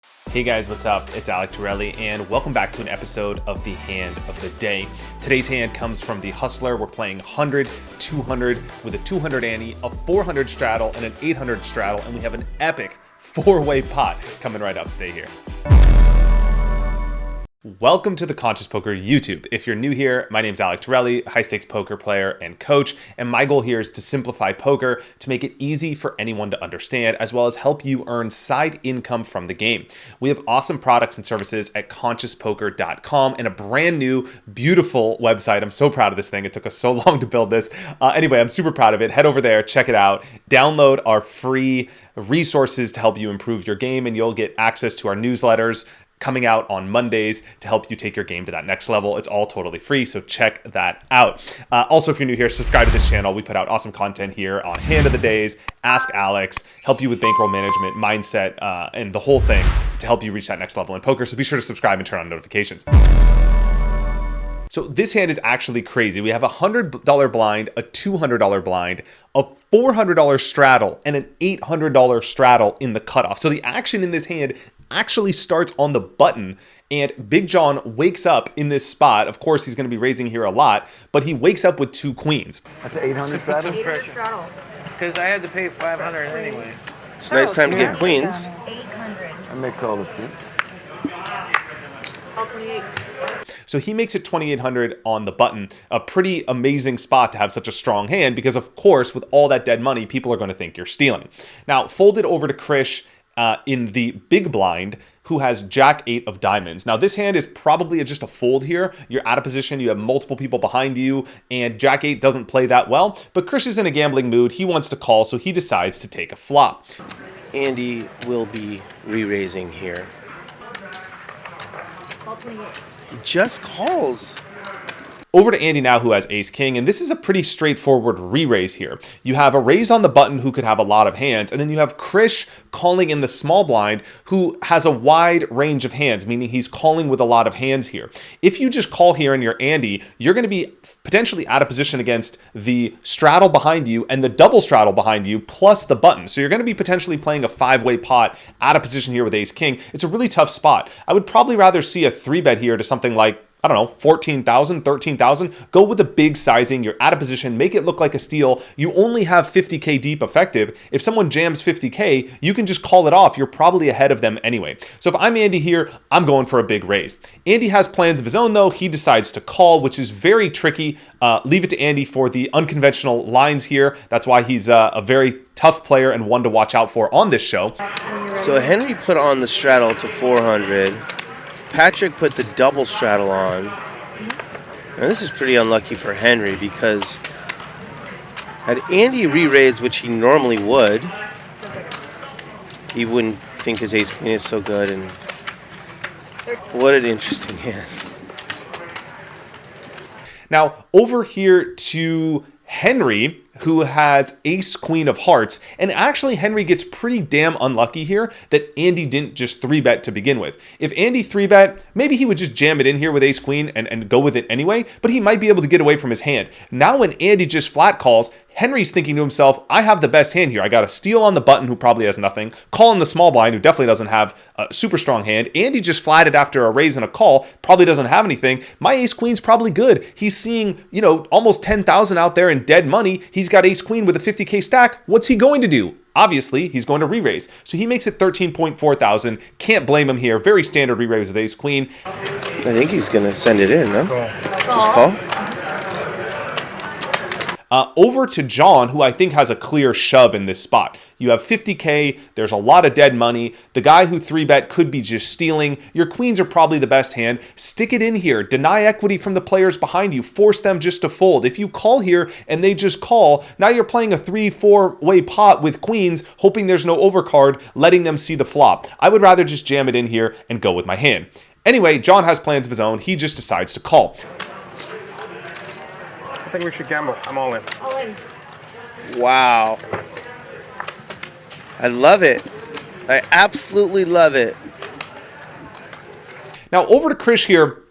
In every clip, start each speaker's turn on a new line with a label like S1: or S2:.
S1: Hey guys, what's up? It's Alec Torelli, and welcome back to an episode of the Hand of the Day. Today's hand comes from the Hustler. We're playing 100, 200 with a 200 ante, a 400 straddle, and an 800 straddle, and we have an epic four-way pot coming right up. Stay here. Welcome to the Conscious Poker YouTube. If you're new here, my name's Alec Torelli, high-stakes poker player and coach, and my goal here is to simplify poker to make it easy for anyone to understand, as well as help you earn side income from the game. We have awesome products and services at consciouspoker.com and a brand new, beautiful website. I'm so proud of this thing. It took us so long to build this. Anyway, I'm super proud of it. Head over there, check it out, download our free resources to help you improve your game, and you'll get access to our newsletters coming out on Mondays to help you take your game to that next level. It's all totally free, so check that out. Also, if you're new here, subscribe to this channel. We put out awesome content here on Hand of the Days, Ask Alex, help you with bankroll management, mindset, and the whole thing to help you reach that next level in poker. So be sure to subscribe and turn on notifications. So this hand is actually crazy. We have a $100 blind, a $200 blind, a $400 straddle, and an $800 straddle in the cutoff. So the action in this hand actually starts on the button, and Big John wakes up in this spot. Of course, he's going to be raising here a lot, but he wakes up with two queens.
S2: That's an 800 straddle?
S3: Because I had to pay 500 anyway.
S4: It's a nice time to get queens.
S5: 800.
S2: That makes all the sense.
S1: So he makes it 2,800 on the button. A pretty amazing spot to have such a strong hand because, of course, with all that dead money, people are going to think you're stealing. Now, folded over to Krish in the big blind, who has Jack 8 of diamonds. Now, this hand is probably just a fold here. You're out of position. You have multiple people behind you, and Jack 8 doesn't play that well. But Krish is in a gambling mood. He wants to call, so he decides to take a flop.
S4: Andy will be re-raising here. He just calls.
S1: Over to Andy now, who has ace king, and this is a pretty straightforward re-raise here. You have a raise on the button who could have a lot of hands, and then you have Krish calling in the small blind who has a wide range of hands, meaning he's calling with a lot of hands here. If you just call here and you're Andy, you're going to be potentially out of position against the straddle behind you and the double straddle behind you plus the button. So you're going to be potentially playing a five-way pot out of position here with ace king. It's a really tough spot. I would probably rather see a 3-bet here to something like, I don't know, 14,000, 13,000. Go with a big sizing. You're out of position. Make it look like a steal. You only have 50K deep effective. If someone jams 50K, you can just call it off. You're probably ahead of them anyway. So if I'm Andy here, I'm going for a big raise. Andy has plans of his own, though. He decides to call, which is very tricky. Leave it to Andy for the unconventional lines here. That's why he's a very tough player and one to watch out for on this show.
S4: So Henry put on the straddle to 400. Patrick put the double straddle on. Now this is pretty unlucky for Henry because had Andy re-raised, which he normally would, he wouldn't think his ace queen is so good. And what an interesting hand.
S1: Now over here to Henry, who has ace queen of hearts, and actually Henry gets pretty damn unlucky here that Andy didn't just 3-bet to begin with. If Andy 3-bet, maybe he would just jam it in here with ace queen and go with it anyway, but he might be able to get away from his hand. Now when Andy just flat calls, Henry's thinking to himself, I have the best hand here. I got a steal on the button who probably has nothing, call in the small blind who definitely doesn't have a super strong hand. Andy just flatted after a raise and a call, probably doesn't have anything. My ace queen's probably good. He's seeing, almost 10,000 out there in dead money. He's got ace queen with a 50K stack. What's he going to do? Obviously, he's going to re-raise. So he makes it 13.4 thousand. Can't blame him here. Very standard re-raise with ace queen.
S4: I think he's going to send it in, no? Just call.
S1: Over to John, who I think has a clear shove in this spot. You have 50K, there's a lot of dead money. The guy who 3-bet could be just stealing. Your queens are probably the best hand. Stick it in here. Deny equity from the players behind you. Force them just to fold. If you call here and they just call, now you're playing a 3-4-way pot with queens, hoping there's no overcard, letting them see the flop. I would rather just jam it in here and go with my hand. Anyway, John has plans of his own. He just decides to call.
S6: I think we should gamble. I'm all in.
S5: All in.
S4: Wow. I love it. I absolutely love it.
S1: Now over to Krish here.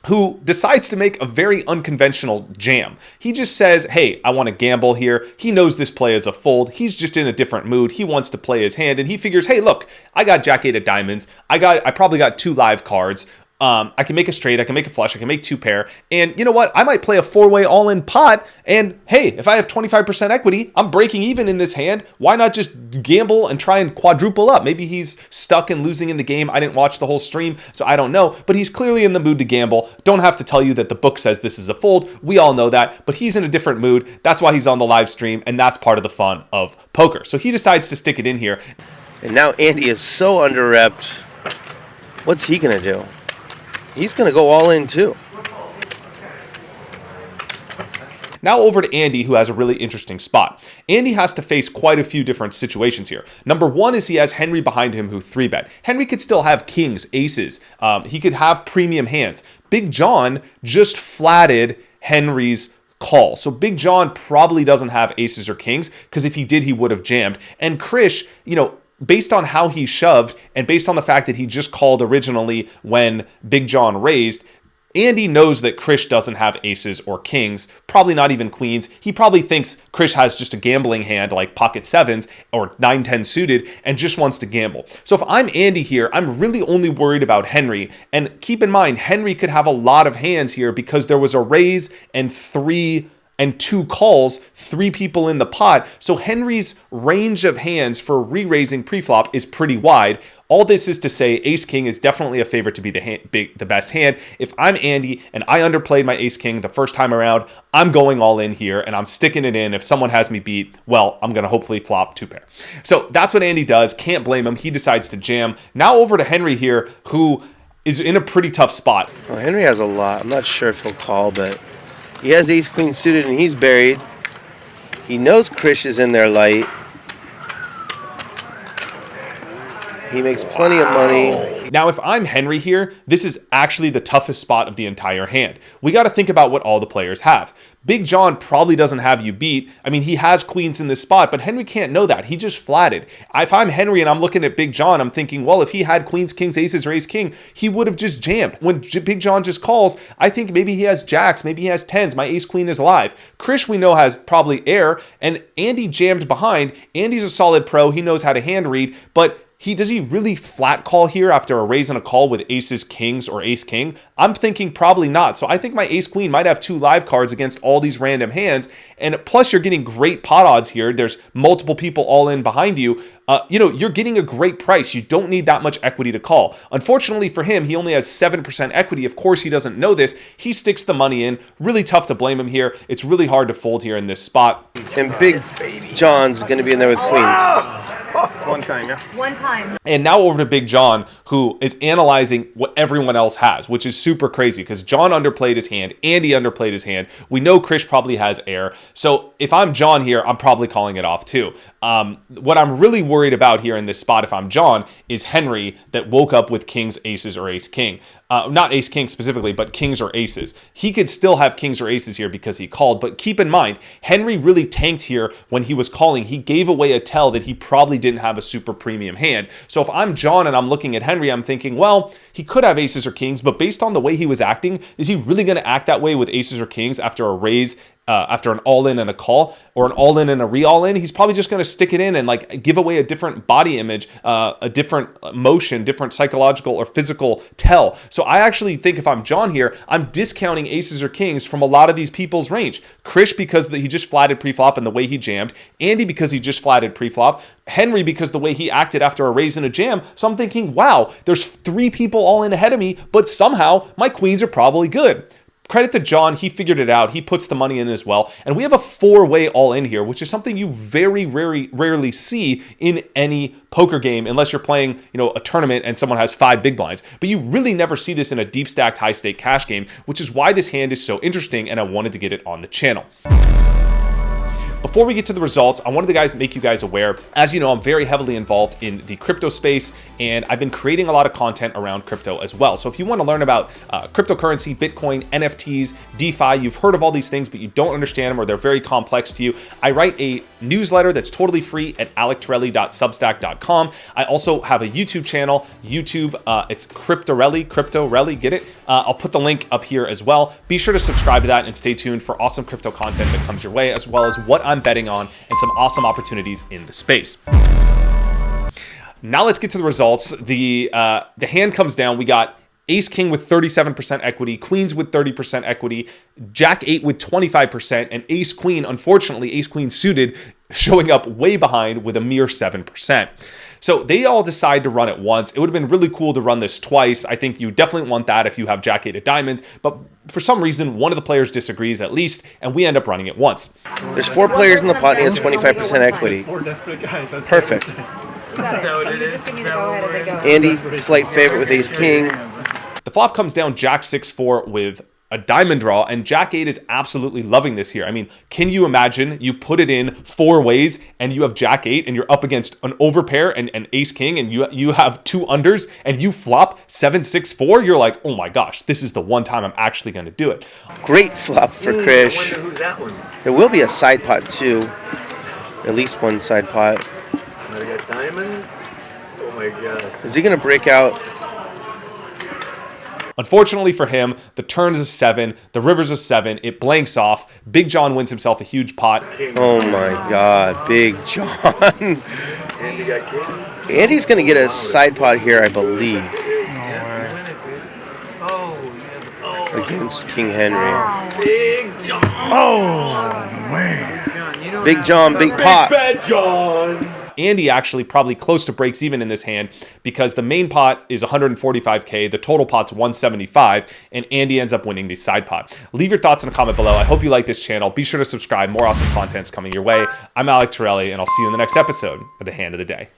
S1: who decides to make a very unconventional jam. He just says, hey, I want to gamble here. He knows this play is a fold. He's just in a different mood. He wants to play his hand, and he figures, hey, look, I got Jack-8 of diamonds. I probably got 2 live cards. I can make a straight, I can make a flush, I can make 2 pair, and you know what? I might play a 4-way all-in pot, and hey, if I have 25% equity, I'm breaking even in this hand. Why not just gamble and try and quadruple up? Maybe he's stuck and losing in the game. I didn't watch the whole stream, so I don't know, but he's clearly in the mood to gamble. Don't have to tell you that the book says this is a fold. We all know that, but he's in a different mood. That's why he's on the live stream, and that's part of the fun of poker. So he decides to stick it in here.
S4: And now Andy is so under-repped. What's he going to do? He's going to go all in too.
S1: Now over to Andy, who has a really interesting spot. Andy has to face quite a few different situations here. Number one is he has Henry behind him who 3-bet. Henry could still have kings, aces. He could have premium hands. Big John just flatted Henry's call. So Big John probably doesn't have aces or kings, because if he did, he would have jammed. And Krish, based on how he shoved and based on the fact that he just called originally when Big John raised, Andy knows that Krish doesn't have aces or kings, probably not even queens. He probably thinks Krish has just a gambling hand like pocket 7s or 9-10 suited and just wants to gamble. So if I'm Andy here, I'm really only worried about Henry. And keep in mind, Henry could have a lot of hands here because there was a raise and 2 calls, 3 people in the pot. So Henry's range of hands for re-raising preflop is pretty wide. All this is to say ace-king is definitely a favorite to be the best hand. If I'm Andy and I underplayed my ace-king the first time around, I'm going all in here and I'm sticking it in. If someone has me beat, well, I'm going to hopefully flop 2 pair. So that's what Andy does. Can't blame him. He decides to jam. Now over to Henry here, who is in a pretty tough spot.
S4: Well, Henry has a lot. I'm not sure if he'll call, but he has ace-queen suited and he's buried. He knows Krish is in there light. He makes plenty of money.
S1: Now, if I'm Henry here, this is actually the toughest spot of the entire hand. We got to think about what all the players have. Big John probably doesn't have you beat. I mean, he has queens in this spot, but Henry can't know that. He just flatted. If I'm Henry and I'm looking at Big John, I'm thinking, well, if he had queens, kings, aces, or ace-king, he would have just jammed. When Big John just calls, I think maybe he has jacks, maybe he has 10s. My ace-queen is live. Krish, we know, has probably air, and Andy jammed behind. Andy's a solid pro. He knows how to hand read, but does he really flat call here after a raise and a call with aces, kings, or ace-king? I'm thinking probably not. So I think my ace-queen might have 2 live cards against all these random hands. And plus, you're getting great pot odds here. There's multiple people all in behind you. You're getting a great price. You don't need that much equity to call. Unfortunately for him, he only has 7% equity. Of course, he doesn't know this. He sticks the money in. Really tough to blame him here. It's really hard to fold here in this spot.
S4: And Big John's going to be in there with queens.
S6: One time, yeah.
S5: One time.
S1: And now over to Big John, who is analyzing what everyone else has, which is super crazy because John underplayed his hand. Andy underplayed his hand. We know Krish probably has air. So if I'm John here, I'm probably calling it off too. What I'm really worried about here in this spot, if I'm John, is Henry that woke up with kings, aces, or ace-king. Not ace-king specifically, but kings or aces. He could still have kings or aces here because he called. But keep in mind, Henry really tanked here when he was calling. He gave away a tell that he probably didn't have a super premium hand. So if I'm John and I'm looking at Henry, I'm thinking, well, he could have aces or kings, but based on the way he was acting, is he really going to act that way with aces or kings after a raise, after an all-in and a call, or an all-in and a re-all-in? He's probably just going to stick it in and like give away a different body image, a different motion, different psychological or physical tell. So I actually think if I'm John here, I'm discounting aces or kings from a lot of these people's range. Krish because he just flatted pre-flop and the way he jammed. Andy because he just flatted pre-flop. Henry because the way he acted after a raise and a jam. So I'm thinking, wow, there's 3 people all in ahead of me, but somehow my queens are probably good. Credit to John, he figured it out. He puts the money in as well. And we have a 4-way all-in here, which is something you very rarely see in any poker game unless you're playing, a tournament and someone has 5 big blinds. But you really never see this in a deep stacked high stake cash game, which is why this hand is so interesting and I wanted to get it on the channel. Before we get to the results, I wanted to make you guys aware. As you know, I'm very heavily involved in the crypto space, and I've been creating a lot of content around crypto as well. So if you want to learn about cryptocurrency, Bitcoin, NFTs, DeFi, you've heard of all these things, but you don't understand them or they're very complex to you, I write a newsletter that's totally free at alectorelli.substack.com. I also have a YouTube channel, it's Cryptorelli, get it? I'll put the link up here as well. Be sure to subscribe to that and stay tuned for awesome crypto content that comes your way, as well as what I'm betting on and some awesome opportunities in the space. Now let's get to the results. The hand comes down. We got Ace King with 37% equity, Queens with 30% equity, Jack 8 with 25%, and Ace Queen, unfortunately, Ace Queen suited, showing up way behind with a mere 7%. So they all decide to run it once. It would have been really cool to run this twice. I think you definitely want that if you have Jack 8 of diamonds, but for some reason, one of the players disagrees at least, and we end up running it once.
S4: There's 4 players in the pot, and he has 25% equity. Perfect. Andy, slight favorite with Ace King.
S1: The flop comes down Jack 6-4 with a diamond draw, and Jack 8 is absolutely loving this here. I mean, can you imagine you put it in 4 ways and you have Jack 8 and you're up against an overpair and Ace King and you have 2 unders and you flop 7-6-4? You're like, oh my gosh, this is the one time I'm actually going to do it.
S4: Great flop for Krish. There will be a side pot too. At least one side pot.
S2: I got diamonds. Oh my gosh.
S4: Is he going to break out?
S1: Unfortunately for him, the turn is a 7, the river's a 7, it blanks off. Big John wins himself a huge pot.
S4: Oh my God, Big John.
S2: Andy got kings.
S4: Andy's going to get a side pot here, I believe. Against King Henry.
S2: Big John.
S6: Oh, man.
S4: Big John, big pot.
S2: Bad John.
S1: Andy actually probably close to breaks even in this hand because the main pot is 145K, the total pot's 175, and Andy ends up winning the side pot. Leave your thoughts in a comment below. I hope you like this channel. Be sure to subscribe. More awesome content's coming your way. I'm Alec Torelli, and I'll see you in the next episode of The Hand of the Day.